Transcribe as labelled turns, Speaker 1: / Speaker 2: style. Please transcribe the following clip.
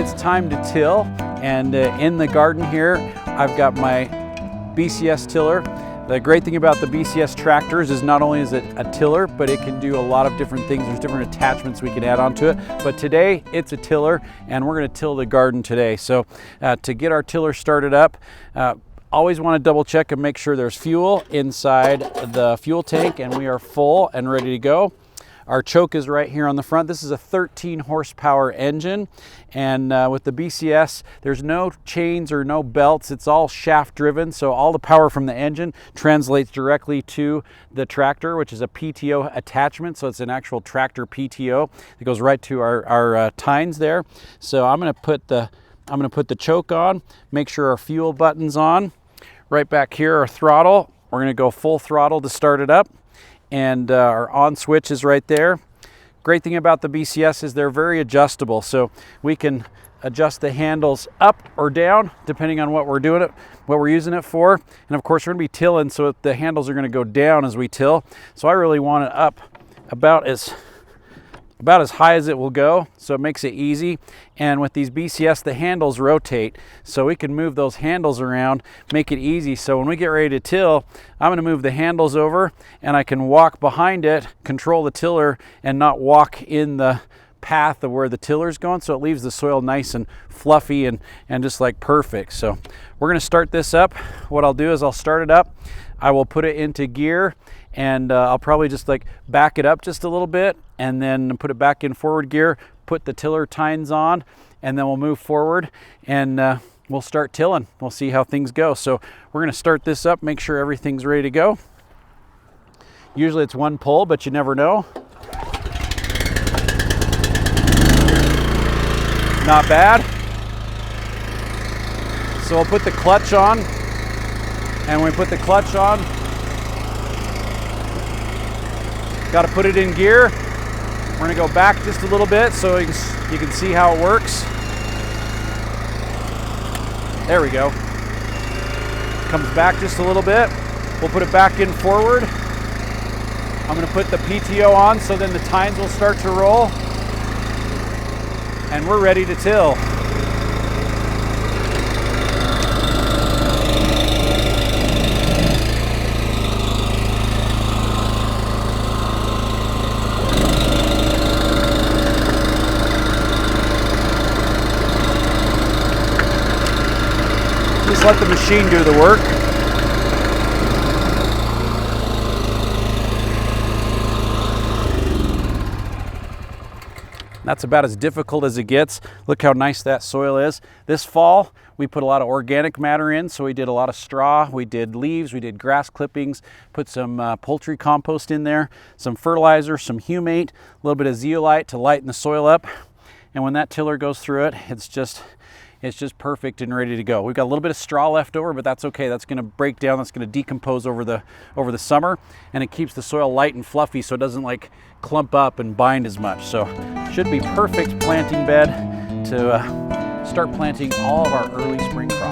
Speaker 1: it's time to till, and in the garden here I've got my BCS tiller. The great thing about the BCS tractors is not only is it a tiller, but it can do a lot of different things. There's different attachments we can add onto it. But today it's a tiller, and we're going to till the garden today. So to get our tiller started up, always want to double check and make sure there's fuel inside the fuel tank and we are full and ready to go. Our choke is right here on the front. This is a 13 horsepower engine, and with the BCS, there's no chains or no belts. It's all shaft driven, so all the power from the engine translates directly to the tractor, which is a PTO attachment. So it's an actual tractor PTO that goes right to our tines there. So I'm going to put the choke on, make sure our fuel button's on. Right back here, our throttle. We're going to go full throttle to start it up. And our on switch is right there. Great thing about the BCS is they're very adjustable, so we can adjust the handles up or down depending on what we're using it for. And of course we're going to be tilling, so the handles are going to go down as we till. So I really want it up about as high as it will go, so it makes it easy. And with these BCS, the handles rotate, so we can move those handles around, make it easy. So when we get ready to till, I'm going to move the handles over and I can walk behind it, control the tiller, and not walk in the path of where the tiller's going, so it leaves the soil nice and fluffy and just like perfect. So we're going to start this up. What I'll do is I'll start it up, I will put it into gear, and I'll probably just like back it up just a little bit and then put it back in forward gear, put the tiller tines on, and then we'll move forward and we'll start tilling. We'll see how things go. So we're going to start this up, make sure everything's ready to go. Usually it's one pull, but you never know. Not bad. So we'll put the clutch on, and when we put the clutch on, got to put it in gear. We're going to go back just a little bit so you can see how it works. There we go. Comes back just a little bit. We'll put it back in forward. I'm going to put the PTO on so then the tines will start to roll. And we're ready to till. Just let the machine do the work. That's about as difficult as it gets. Look how nice that soil is. This fall, we put a lot of organic matter in, so we did a lot of straw, we did leaves, we did grass clippings, put some poultry compost in there, some fertilizer, some humate, a little bit of zeolite to lighten the soil up. And when that tiller goes through it, it's just perfect and ready to go. We've got a little bit of straw left over, but that's okay. That's going to break down. That's going to decompose over the summer, and it keeps the soil light and fluffy so it doesn't like clump up and bind as much. So should be perfect planting bed to start planting all of our early spring crops.